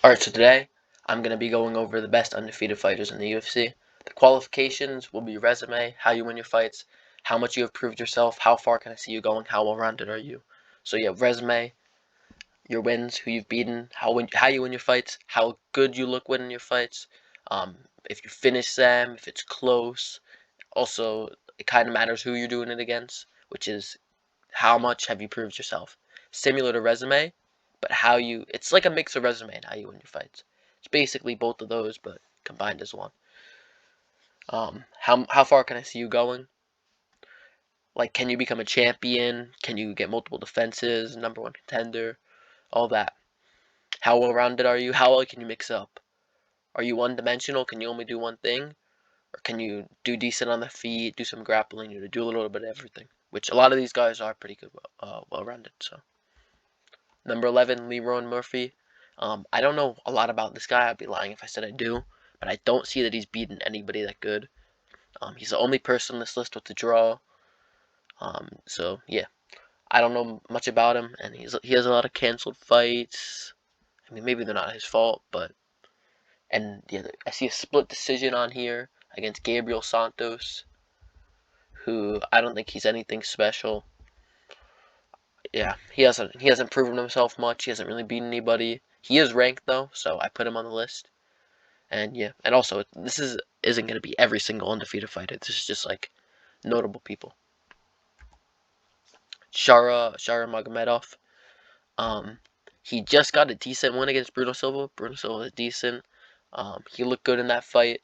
Alright, so today I'm going to be going over the best undefeated fighters in the UFC. The qualifications will be resume, how you win your fights, how much you have proved yourself, how far can I see you going, how well-rounded are you. So yeah, resume, your wins, who you've beaten, how you win your fights, how good you look winning your fights, if you finish them, if it's close. Also, it kind of matters who you're doing it against, which is how much have you proved yourself. Similar to resume, but it's like a mix of resume and how you win your fights. It's basically both of those, but combined as one. How far can I see you going? Like, can you become a champion? Can you get multiple defenses, number one contender, all that? How well-rounded are you? How well can you mix up? Are you one-dimensional? Can you only do one thing? Or can you do decent on the feet, do some grappling, do a little bit of everything? Which a lot of these guys are pretty good, well-rounded, so. Number 11, Leroy Murphy. I don't know a lot about this guy. I'd be lying if I said I do. But I don't see that he's beaten anybody that good. He's the only person on this list with a draw. So, yeah. I don't know much about him. And he has a lot of canceled fights. I mean, maybe they're not his fault, but... And, yeah, I see a split decision on here against Gabriel Santos, who I don't think he's anything special. Yeah, he hasn't proven himself much. He hasn't really beaten anybody. He is ranked though, so I put him on the list. And yeah, and also this isn't going to be every single undefeated fighter. This is just like notable people. Shara Magomedov. He just got a decent win against Bruno Silva. Bruno Silva is decent. He looked good in that fight,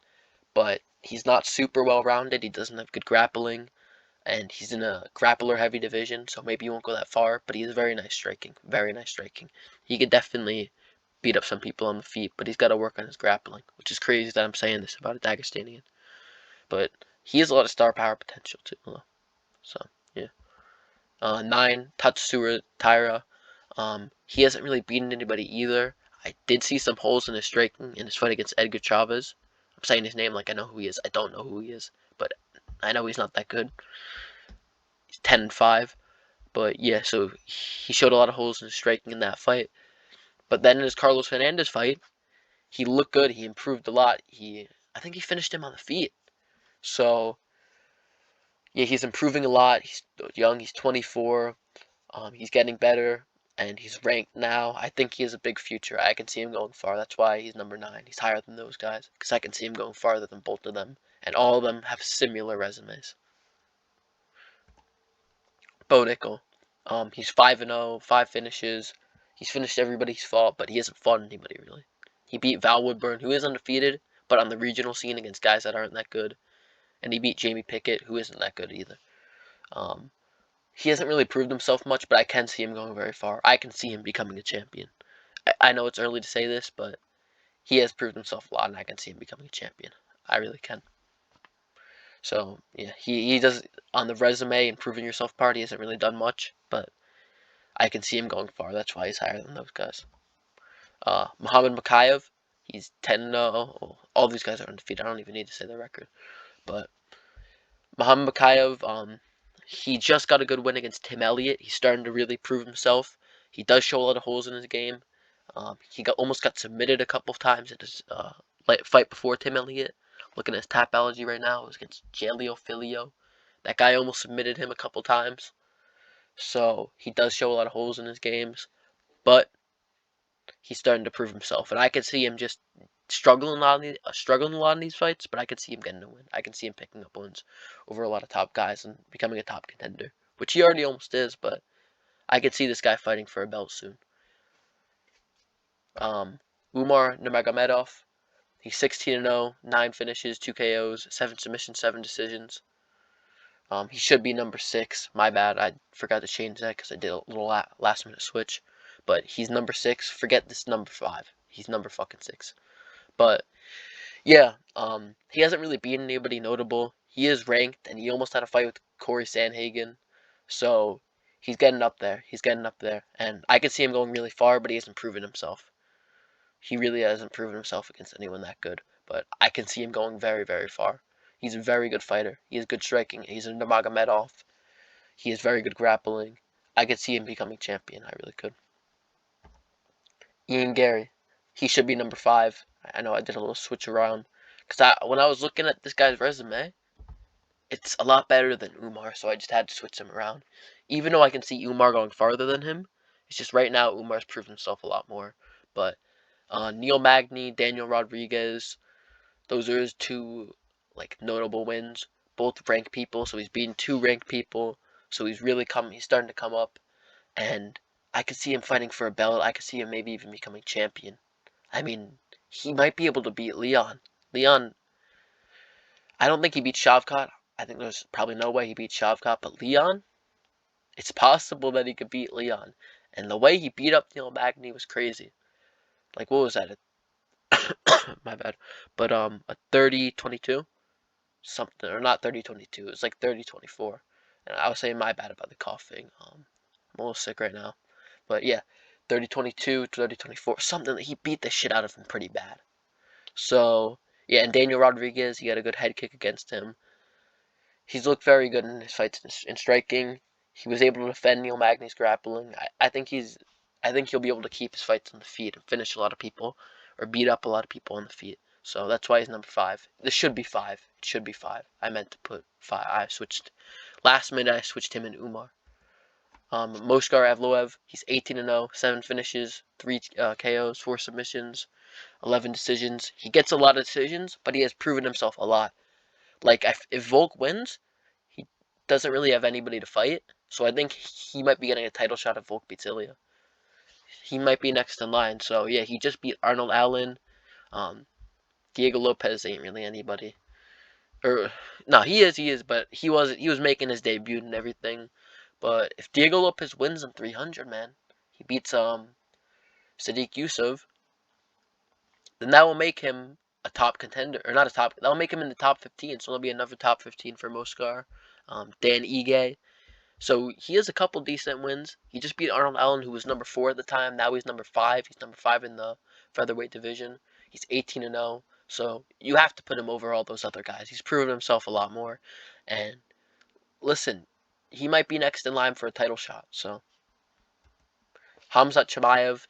but he's not super well rounded. He doesn't have good grappling. And he's in a grappler-heavy division, so maybe he won't go that far, but he has very nice striking. Very nice striking. He could definitely beat up some people on the feet, but he's got to work on his grappling, which is crazy that I'm saying this about a Dagestanian. But he has a lot of star power potential, too, though. So, yeah. 9, Tatsura Taira. He hasn't really beaten anybody either. I did see some holes in his striking in his fight against Edgar Chavez. I'm saying his name like I know who he is. I don't know who he is, but I know he's not that good. He's 10-5. But yeah, so he showed a lot of holes in his striking in that fight. But then in his Carlos Fernandez fight, he looked good. He improved a lot. I think he finished him on the feet. So yeah, he's improving a lot. He's young. He's 24. He's getting better, and he's ranked now. I think he has a big future. I can see him going far. That's why he's number 9. He's higher than those guys because I can see him going farther than both of them, and all of them have similar resumes. Bo Nickel. He's 5-0, 5 finishes. He's finished everybody he's fought, but he hasn't fought anybody really. He beat Val Woodburn, who is undefeated, but on the regional scene against guys that aren't that good. And he beat Jamie Pickett, who isn't that good either. He hasn't really proved himself much, but I can see him going very far. I can see him becoming a champion. I know it's early to say this, but he has proved himself a lot, and I can see him becoming a champion. I really can. So, yeah, he does, on the resume and proving yourself part, he hasn't really done much, but I can see him going far. That's why he's higher than those guys. Muhammad Makayev, he's 10-0. All these guys are undefeated. I don't even need to say their record. But Muhammad Makayev, he just got a good win against Tim Elliott. He's starting to really prove himself. He does show a lot of holes in his game. He almost got submitted a couple of times in his fight before Tim Elliott. Looking at his Tapology right now, it was against Jalio Filio. That guy almost submitted him a couple times. So he does show a lot of holes in his games, but he's starting to prove himself, and I could see him just struggling a lot in these fights, but I could see him getting a win. I can see him picking up wins over a lot of top guys and becoming a top contender, which he already almost is, but I could see this guy fighting for a belt soon. Umar Nurmagomedov, he's 16-0, 9 finishes, 2 KOs, 7 submissions, 7 decisions. He should be number 6. My bad, I forgot to change that because I did a little last minute switch. But he's number 6. Forget this number 5. He's number fucking 6. But yeah, he hasn't really beaten anybody notable. He is ranked, and he almost had a fight with Corey Sandhagen. So he's getting up there. He's getting up there, and I could see him going really far, but he hasn't proven himself. He really hasn't proven himself against anyone that good. But I can see him going very, very far. He's a very good fighter. He has good striking. He's a Nurmagomedov. He has very good grappling. I could see him becoming champion. I really could. Ian Gary, He should be number 5. I know I did a little switch around. Because when I was looking at this guy's resume, it's a lot better than Umar, so I just had to switch him around. Even though I can see Umar going farther than him, it's just right now Umar's proven himself a lot more. But Neil Magny, Daniel Rodriguez, those are his two like notable wins. Both ranked people, so he's beaten 2 ranked people. So he's starting to come up, and I could see him fighting for a belt. I could see him maybe even becoming champion. I mean, he might be able to beat Leon. Leon, I don't think he beats Shavkat. I think there's probably no way he beats Shavkat, but Leon, it's possible that he could beat Leon. And the way he beat up Neil Magny was crazy. Like, what was that? My bad. But a 30-22? Something, or not 30-22. It was like 30-24. And I was saying my bad about the coughing. I'm a little sick right now. But yeah, 30-22, 30-24. Something that he beat the shit out of him pretty bad. So, yeah, and Daniel Rodriguez, he had a good head kick against him. He's looked very good in his fights in striking. He was able to defend Neil Magny's grappling. I think he'll be able to keep his fights on the feet and finish a lot of people or beat up a lot of people on the feet. So that's why he's number 5. This should be 5. It should be 5. I meant to put 5. I switched last minute. I switched him and Umar. Moskar Evloev, he's 18-0, 7 finishes, 3 KOs, 4 submissions, 11 decisions. He gets a lot of decisions, but he has proven himself a lot. Like, if Volk wins, he doesn't really have anybody to fight. So I think he might be getting a title shot if Volk beats Ilya. He might be next in line. So, yeah, he just beat Arnold Allen. Diego Lopez ain't really anybody. Or, no, he is, but he was making his debut and everything. But if Diego Lopez wins in 300, man, he beats Sadiq Yusuf, then that will make him a top contender, or not a top. That will make him in the top 15. So there'll be another top 15 for Moskar. Dan Ige. So he has a couple decent wins. He just beat Arnold Allen, who was number 4 at the time. Now he's number 5. He's number 5 in the featherweight division. He's 18-0. So you have to put him over all those other guys. He's proven himself a lot more. And listen, he might be next in line for a title shot. So Khamzat Chimaev,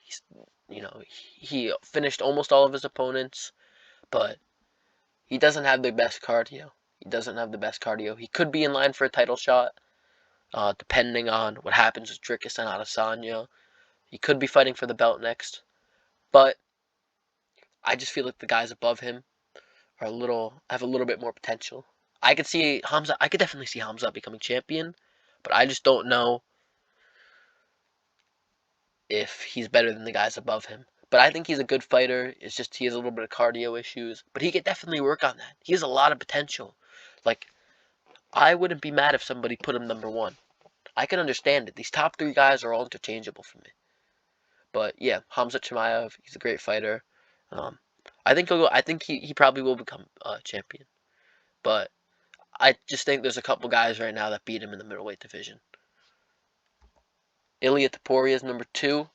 he finished almost all of his opponents, but he doesn't have the best cardio. He could be in line for a title shot, depending on what happens with Dricus and Adesanya. He could be fighting for the belt next, but I just feel like the guys above him have a little bit more potential. I could definitely see Khamzat becoming champion, but I just don't know if he's better than the guys above him. But I think he's a good fighter. It's just he has a little bit of cardio issues. But he could definitely work on that. He has a lot of potential. Like, I wouldn't be mad if somebody put him number 1. I can understand it. These top 3 guys are all interchangeable for me. But yeah, Khamzat Chimaev, he's a great fighter. I think he probably will become champion. But I just think there's a couple guys right now that beat him in the middleweight division. Ilia Topuria is number 2.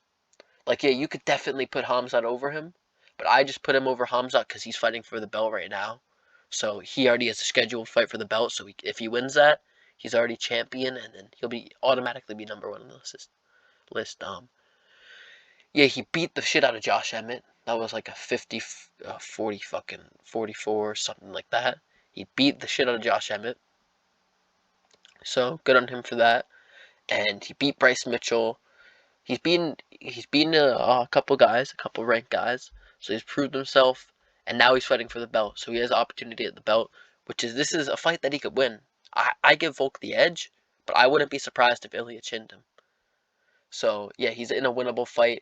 Like, yeah, you could definitely put Khamzat over him, but I just put him over Khamzat because he's fighting for the belt right now. So he already has a scheduled fight for the belt. So if he wins that, he's already champion, and then he'll automatically be number 1 on the list. Yeah, he beat the shit out of Josh Emmett. That was like a 50, 40 fucking 44, something like that. He beat the shit out of Josh Emmett. So good on him for that. And he beat Bryce Mitchell. He's beaten a couple guys, a couple ranked guys. So he's proved himself, and now he's fighting for the belt. So he has opportunity at the belt, this is a fight that he could win. I give Volk the edge, but I wouldn't be surprised if Ilya chinned him. So yeah, he's in a winnable fight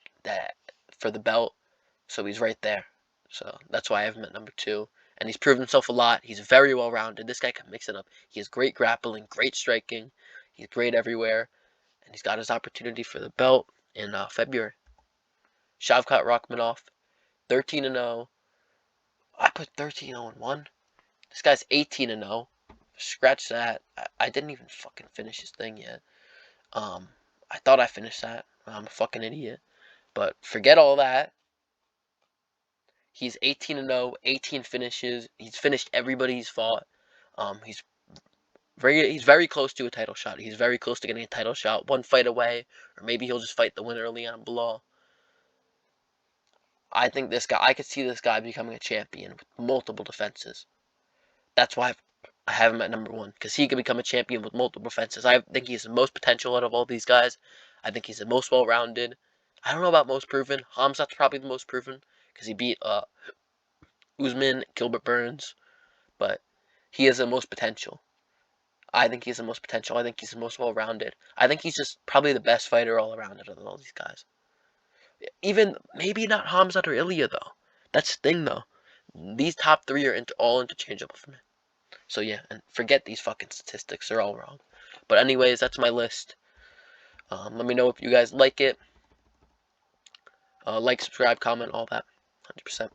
for the belt. So he's right there. So that's why I have him at number 2. And he's proven himself a lot. He's very well rounded. This guy can mix it up. He has great grappling, great striking. He's great everywhere. And he's got his opportunity for the belt in February. Shavkat Rakhmonov, 13-0. I put 13-0-1. This guy's 18-0. Scratch that. I didn't even fucking finish his thing yet. I thought I finished that. I'm a fucking idiot. But forget all that. He's 18-0, 18 finishes. He's finished everybody he's fought. He's very close to a title shot. He's very close to getting a title shot. One fight away, or maybe he'll just fight the winner, Leon Bilal. I think this guy, I could see this guy becoming a champion with multiple defenses. That's why I have him at number 1, because he could become a champion with multiple defenses. I think he's the most potential out of all these guys. I think he's the most well-rounded. I don't know about most proven. Khamzat's probably the most proven, because he beat Usman, Gilbert Burns, but he has the most potential. I think he's the most potential. I think he's the most well-rounded. I think he's just probably the best fighter all around out of all these guys. Even maybe not Khamzat or Ilya though. That's the thing though. These top 3 are all interchangeable for me. So yeah, and forget these fucking statistics. They're all wrong. But anyways, that's my list. Let me know if you guys like it. Like, subscribe, comment, all that. 100%.